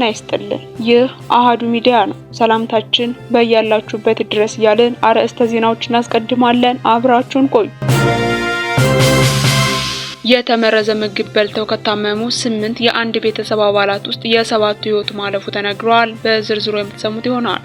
ይስጥልን። ይህ አሃዱ ሚዲያ ነው። ሰላምታችን በያላችሁበት ድረስ ያለን አርዕስተ ዜናዎችን እናስቀድማለን። አብራችሁን ቆዩ። የተመረዘ ምግብ በልተው ከታመሙ 8 የአንድ ቤተሰብ አባላት ውስጥ የ7ቱ ህይወት ማለፉ ተነግሯል። በዝርዝሩ የምትሰሙት ይሆናል።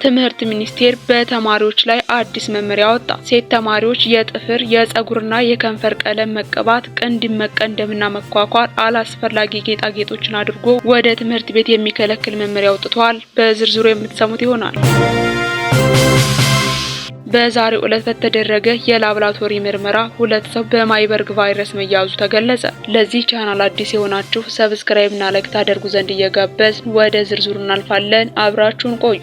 ትምህርት ሚኒስቴር በተማሪዎች ላይ አዲስ መመሪያ ወጣ። ሴት ተማሪዎች የጥፍር፣ የጸጉርና የከንፈር ቀለም መቀባት፣ ቅንድብ መቀንደምና መኳኳል፣ አላስፈላጊ ጌጣጌጦችን አድርጎ ወደ ትምህርት ቤት የሚከለክል መመሪያ አውጥቷል። በዝርዝሩ የምትሰሙት ይሆናል። በዛሬው ዕለት በተደረገ የላብራቶሪ ምርመራ 2 ሰው በማይበርግ ቫይረስ መያዙ ተገለጸ። ለዚህ ቻናል አዲስ የሆናችሁ ሰብስክራይብ እና ላይክ ታደርጉ ዘንድ እየጋበዝን ወደ ዝርዝሩ እናልፋለን። አብራችሁን ቆዩ።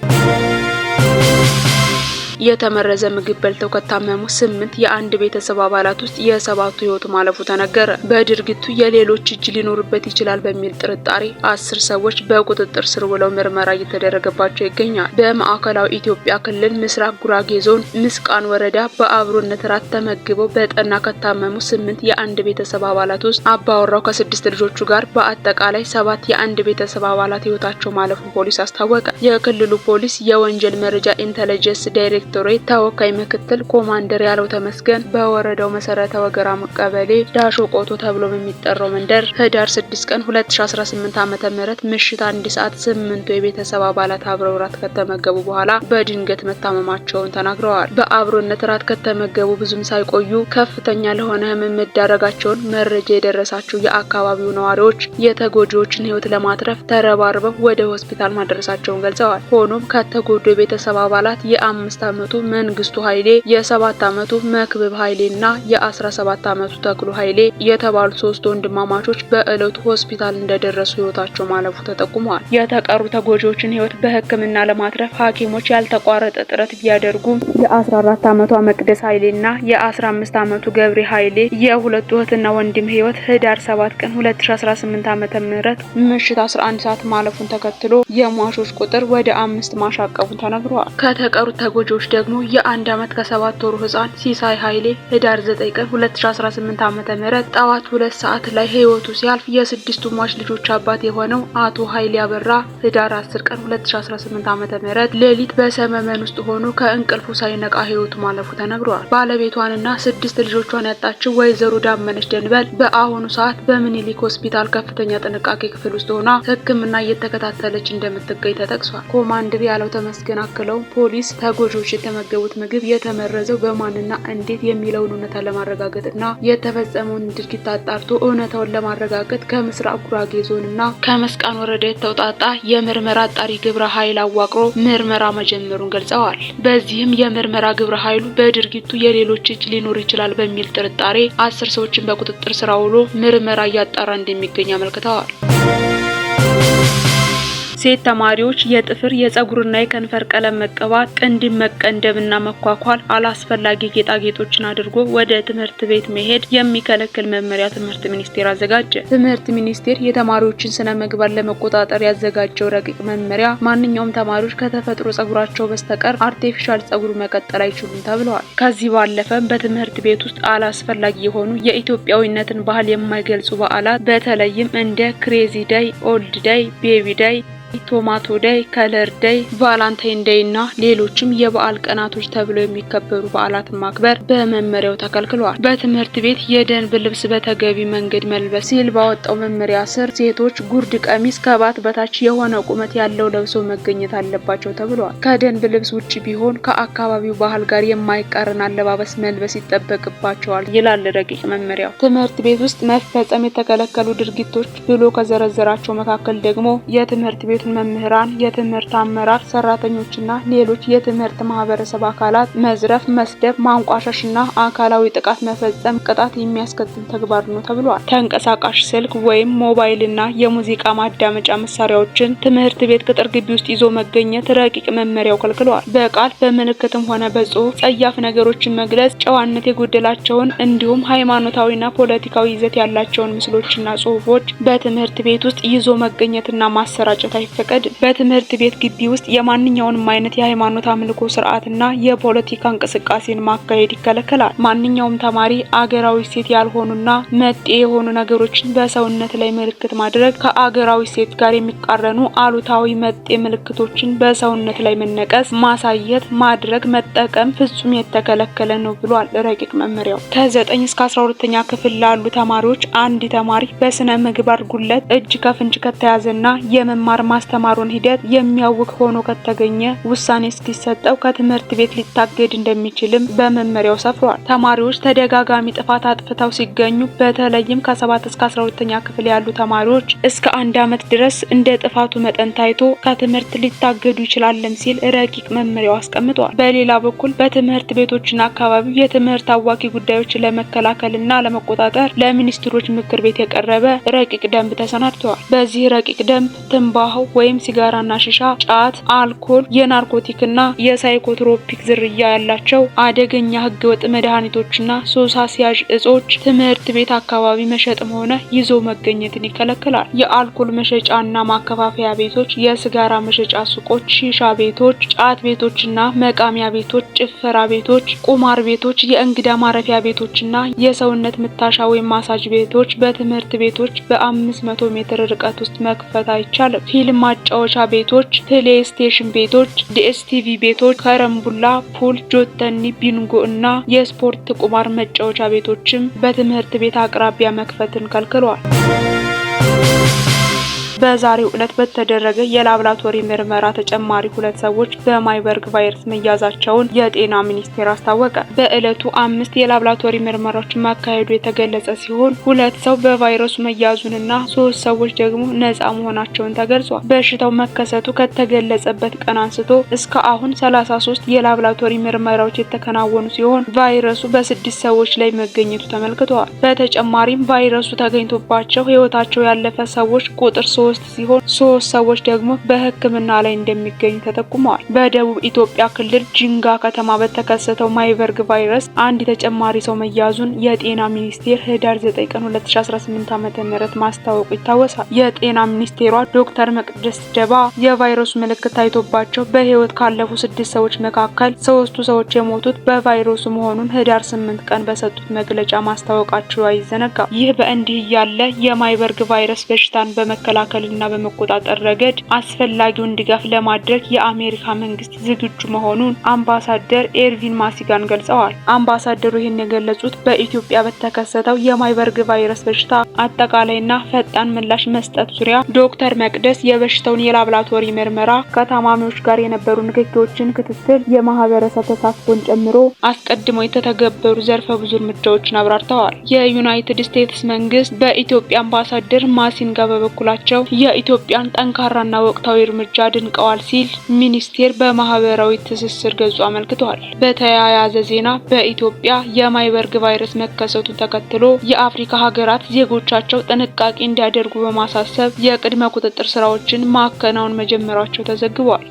የተመረዘ ምግብ በልተው ከታመሙ 8 የአንድ ቤተሰብ አባላት ውስጥ የ7ቱ ህይወት ማለፉ ተነገረ። በድርጊቱ የሌሎች እጅ ሊኖርበት ይችላል በሚል ጥርጣሬ 10 ሰዎች በቁጥጥር ስር ውለው ምርመራ እየተደረገባቸው ይገኛል። በማዕከላዊ ኢትዮጵያ ክልል ምስራቅ ጉራጌ ዞን ምስቃን ወረዳ በአብሮነት ራት ተመግበው በጠና ከታመሙ 8 የአንድ ቤተሰብ አባላት ውስጥ አባወራው ከ6 ልጆቹ ጋር በአጠቃላይ 7 የአንድ ቤተሰብ አባላት ህይወታቸው ማለፉን ፖሊስ አስታወቀ። የክልሉ ፖሊስ የወንጀል መረጃ ኢንተለጀንስ ዳይሬክቶሬት ተወካይ ምክትል ኮማንደር ያለው ተመስገን በወረዳው መሰረተ ወገራ ቀበሌ ዳሾ ቆቶ ተብሎ በሚጠራው መንደር ህዳር 6 ቀን 2018 ዓ.ም ምሽት 1 ሰዓት 8 የቤተሰብ አባላት አብረው ራት ከተመገቡ በኋላ በድንገት መታመማቸውን ተናግረዋል። በአብሮነት ራት ከተመገቡ ብዙም ሳይቆዩ ከፍተኛ ለሆነ ህመም መዳረጋቸውን መረጃ የደረሳቸው የአካባቢው ነዋሪዎች የተጎጂዎችን ህይወት ለማትረፍ ተረባርበው ወደ ሆስፒታል ማድረሳቸውን ገልጸዋል። ሆኖም ከተጎዱ የቤተሰብ አባላት የ5 ዓመቱ መንግስቱ ኃይሌ፣ የ7 ዓመቱ መክብብ ኃይሌና የ17 ዓመቱ ተክሉ ኃይሌ የተባሉ 3 ወንድማማቾች በእለቱ ሆስፒታል እንደደረሱ ህይወታቸው ማለፉ ተጠቁሟል። የተቀሩ ተጎጂዎችን ህይወት በህክምና ለማትረፍ ሐኪሞች ያልተቋረጠ ጥረት ቢያደርጉም የ14 ዓመቷ መቅደስ ኃይሌና የ15 ዓመቱ ገብሬ ኃይሌ የሁለቱ እህትና ወንድም ህይወት ህዳር 7 ቀን 2018 ዓ.ም ምሽት 11 ሰዓት ማለፉን ተከትሎ የሟቾች ቁጥር ወደ 5 ማሻቀቡን ተነግሯል። ከተቀሩት ተጎጂዎች ደግሞ የ1 ዓመት ከ7 ወሩ ህፃን ሲሳይ ኃይሌ ህዳር 9 ቀን 2018 ዓ.ም ጠዋት 2 ሰዓት ላይ ህይወቱ ሲያልፍ የ6ቱ ሟች ልጆች አባት የሆነው አቶ ኃይሌ አበራ ህዳር 10 ቀን 2018 ዓ.ም ሌሊት በሰመመን ውስጥ ሆኖ ከእንቅልፉ ሳይነቃ ህይወቱ ማለፉ ተነግሯል። ባለቤቷንና 6 ልጆቿን ያጣችው ወይዘሮ ዳመነች ደንበል በአሁኑ ሰዓት በምኒልክ ሆስፒታል ከፍተኛ ጥንቃቄ ክፍል ውስጥ ሆና ህክምና እየተከታተለች እንደምትገኝ ተጠቅሷል። ኮማንደር ያለው ተመስገን አክለው ፖሊስ ተጎጂዎች የተመገቡት ምግብ የተመረዘው በማንና እንዴት የሚለውን እውነታ ለማረጋገጥና የተፈጸመውን ድርጊት አጣርቶ እውነታውን ለማረጋገጥ ከምስራቅ ጉራጌ ዞንና ከመስቃን ወረዳ የተውጣጣ የምርመራ አጣሪ ግብረ ኃይል አዋቅሮ ምርመራ መጀመሩን ገልጸዋል። በዚህም የምርመራ ግብረ ኃይሉ በድርጊቱ የሌሎች እጅ ሊኖር ይችላል በሚል ጥርጣሬ 10 ሰዎችን በቁጥጥር ስር አውሎ ምርመራ እያጣራ እንደሚገኝ አመልክተዋል። ሴት ተማሪዎች የጥፍር፣ የጸጉርና የከንፈር ቀለም መቀባት፣ ቅንድብ መቀንደብና መኳኳል፣ አላስፈላጊ ጌጣጌጦችን አድርጎ ወደ ትምህርት ቤት መሄድ የሚከለክል መመሪያ ትምህርት ሚኒስቴር አዘጋጀ። ትምህርት ሚኒስቴር የተማሪዎችን ስነ ምግባር ለመቆጣጠር ያዘጋጀው ረቂቅ መመሪያ ማንኛውም ተማሪዎች ከተፈጥሮ ጸጉራቸው በስተቀር አርቲፊሻል ጸጉር መቀጠል አይችሉም ተብለዋል። ከዚህ ባለፈም በትምህርት ቤት ውስጥ አላስፈላጊ የሆኑ የኢትዮጵያዊነትን ባህል የማይገልጹ በዓላት በተለይም እንደ ክሬዚ ዳይ፣ ኦልድ ዳይ፣ ቤቢ ዳይ፣ ቶማቶ ዳይ፣ ከለር ዳይ፣ ቫላንታይን ዳይ እና ሌሎችም የበዓል ቀናቶች ተብለው የሚከበሩ በዓላትን ማክበር በመመሪያው ተከልክሏል። በትምህርት ቤት የደንብ ልብስ በተገቢ መንገድ መልበስ ሲል ባወጣው መመሪያ ስር ሴቶች ጉርድ ቀሚስ ከባት በታች የሆነ ቁመት ያለው ለብሰው መገኘት አለባቸው ተብሏል። ከደንብ ልብስ ውጪ ቢሆን ከአካባቢው ባህል ጋር የማይቃረን አለባበስ መልበስ ይጠበቅባቸዋል ይላል ረቂቅ መመሪያው። ትምህርት ቤት ውስጥ መፈጸም የተከለከሉ ድርጊቶች ብሎ ከዘረዘራቸው መካከል ደግሞ የትምህርት ቤት መምህራን፣ የትምህርት አመራር ሰራተኞችና ሌሎች የትምህርት ማህበረሰብ አካላት መዝረፍ፣ መስደብ፣ ማንቋሸሽና አካላዊ ጥቃት መፈጸም ቅጣት የሚያስከትል ተግባር ነው ተብሏል። ተንቀሳቃሽ ስልክ ወይም ሞባይልና የሙዚቃ ማዳመጫ መሳሪያዎችን ትምህርት ቤት ቅጥር ግቢ ውስጥ ይዞ መገኘት ረቂቅ መመሪያው ከልክሏል። በቃል በምልክትም ሆነ በጽሁፍ ጸያፍ ነገሮችን መግለጽ፣ ጨዋነት የጎደላቸውን እንዲሁም ሃይማኖታዊና ፖለቲካዊ ይዘት ያላቸውን ምስሎችና ጽሁፎች በትምህርት ቤት ውስጥ ይዞ መገኘትና ማሰራጨት አይፈቀድም። በትምህርት ቤት ግቢ ውስጥ የማንኛውንም አይነት የሃይማኖት አምልኮ ስርዓትና የፖለቲካ እንቅስቃሴን ማካሄድ ይከለከላል። ማንኛውም ተማሪ አገራዊ ሴት ያልሆኑና መጤ የሆኑ ነገሮችን በሰውነት ላይ ምልክት ማድረግ፣ ከአገራዊ ሴት ጋር የሚቃረኑ አሉታዊ መጤ ምልክቶችን በሰውነት ላይ መነቀስ፣ ማሳየት፣ ማድረግ፣ መጠቀም ፍጹም የተከለከለ ነው ብሏል ረቂቅ መመሪያው። ከ9 እስከ 12ኛ ክፍል ላሉ ተማሪዎች አንድ ተማሪ በስነ ምግባር ጉድለት እጅ ከፍንጅ ከተያዘና የመማር ማስተማሩን ሂደት የሚያውክ ሆኖ ከተገኘ ውሳኔ እስኪሰጠው ከትምህርት ቤት ሊታገድ እንደሚችልም በመመሪያው ሰፍሯል። ተማሪዎች ተደጋጋሚ ጥፋት አጥፍተው ሲገኙ በተለይም ከ7 እስከ 12ኛ ክፍል ያሉ ተማሪዎች እስከ 1 ዓመት ድረስ እንደ ጥፋቱ መጠን ታይቶ ከትምህርት ሊታገዱ ይችላልም ሲል ረቂቅ መመሪያው አስቀምጧል። በሌላ በኩል በትምህርት ቤቶችና አካባቢው የትምህርት አዋኪ ጉዳዮችን ለመከላከልና ለመቆጣጠር ለሚኒስትሮች ምክር ቤት የቀረበ ረቂቅ ደንብ ተሰናድቷል። በዚህ ረቂቅ ደንብ ትንባሆ ወይም ሲጋራና ሺሻ፣ ጫት፣ አልኮል፣ የናርኮቲክና የሳይኮትሮፒክ ዝርያ ያላቸው አደገኛ ህገወጥ መድኃኒቶችና ሱስ አስያዥ እጾች ትምህርት ቤት አካባቢ መሸጥም ሆነ ይዞ መገኘትን ይከለክላል። የአልኮል መሸጫና ማከፋፈያ ቤቶች፣ የሲጋራ መሸጫ ሱቆች፣ ሺሻ ቤቶች፣ ጫት ቤቶችና መቃሚያ ቤቶች፣ ጭፈራ ቤቶች፣ ቁማር ቤቶች፣ የእንግዳ ማረፊያ ቤቶችና የሰውነት ምታሻ ወይም ማሳጅ ቤቶች በትምህርት ቤቶች በ500 ሜትር ርቀት ውስጥ መክፈት አይቻልም። ፊልም ማጫወቻ ቤቶች፣ ፕሌይ ስቴሽን ቤቶች፣ ዲኤስቲቪ ቤቶች፣ ከረምቡላ፣ ፑል፣ ጆተኒ፣ ቢንጎ እና የስፖርት ቁማር መጫወቻ ቤቶችም በትምህርት ቤት አቅራቢያ መክፈትን ከልክሏል። በዛሬው ዕለት በተደረገ የላብራቶሪ ምርመራ ተጨማሪ 2 ሰዎች በማርበርግ ቫይረስ መያዛቸውን የጤና ሚኒስቴር አስታወቀ። በዕለቱ 5 የላብራቶሪ ምርመራዎችን ማካሄዱ የተገለጸ ሲሆን 2 ሰው በቫይረሱ መያዙንና 3 ሰዎች ደግሞ ነፃ መሆናቸውን ተገልጿል። በሽታው መከሰቱ ከተገለጸበት ቀን አንስቶ እስከ አሁን 33 የላብራቶሪ ምርመራዎች የተከናወኑ ሲሆን ቫይረሱ በ6 ሰዎች ላይ መገኘቱ ተመልክቷል። በተጨማሪም ቫይረሱ ተገኝቶባቸው ሕይወታቸው ያለፈ ሰዎች ቁጥር 3 ሲሆን 3 ሰዎች ደግሞ በሕክምና ላይ እንደሚገኙ ተጠቁመዋል። በደቡብ ኢትዮጵያ ክልል ጂንጋ ከተማ በተከሰተው ማርበርግ ቫይረስ አንድ ተጨማሪ ሰው መያዙን የጤና ሚኒስቴር ህዳር 9 ቀን 2018 ዓ.ም ማስታወቁ ይታወሳል። የጤና ሚኒስቴሯ ዶክተር መቅደስ ዲባ የቫይረሱ ምልክት ታይቶባቸው በህይወት ካለፉ 6 ሰዎች መካከል 3ቱ ሰዎች የሞቱት በቫይረሱ መሆኑን ህዳር 8 ቀን በሰጡት መግለጫ ማስታወቃቸው አይዘነጋም። ይህ በእንዲህ ያለ የማርበርግ ቫይረስ በሽታን በመከላከል እና በመቆጣጠር ረገድ አስፈላጊውን ድጋፍ ለማድረግ የአሜሪካ መንግስት ዝግጁ መሆኑን አምባሳደር ኤርቪን ማሲጋን ገልጸዋል። አምባሳደሩ ይህን የገለጹት በኢትዮጵያ በተከሰተው የማርበርግ ቫይረስ በሽታ አጠቃላይና ፈጣን ምላሽ መስጠት ዙሪያ ዶክተር መቅደስ የበሽታውን የላብራቶሪ ምርመራ፣ ከታማሚዎች ጋር የነበሩ ንክኪዎችን ክትትል፣ የማህበረሰብ ተሳትፎን ጨምሮ አስቀድመው የተተገበሩ ዘርፈ ብዙ እርምጃዎችን አብራርተዋል። የዩናይትድ ስቴትስ መንግስት በኢትዮጵያ አምባሳደር ማሲንጋ በበኩላቸው የኢትዮጵያን ጠንካራና ወቅታዊ እርምጃ አድንቀዋል ሲል ሚኒስቴር በማህበራዊ ትስስር ገጹ አመልክቷል። በተያያዘ ዜና በኢትዮጵያ የማርበርግ ቫይረስ መከሰቱን ተከትሎ የአፍሪካ ሀገራት ዜጎቻቸው ጥንቃቄ እንዲያደርጉ በማሳሰብ የቅድመ ቁጥጥር ስራዎችን ማከናወን መጀመራቸው ተዘግቧል።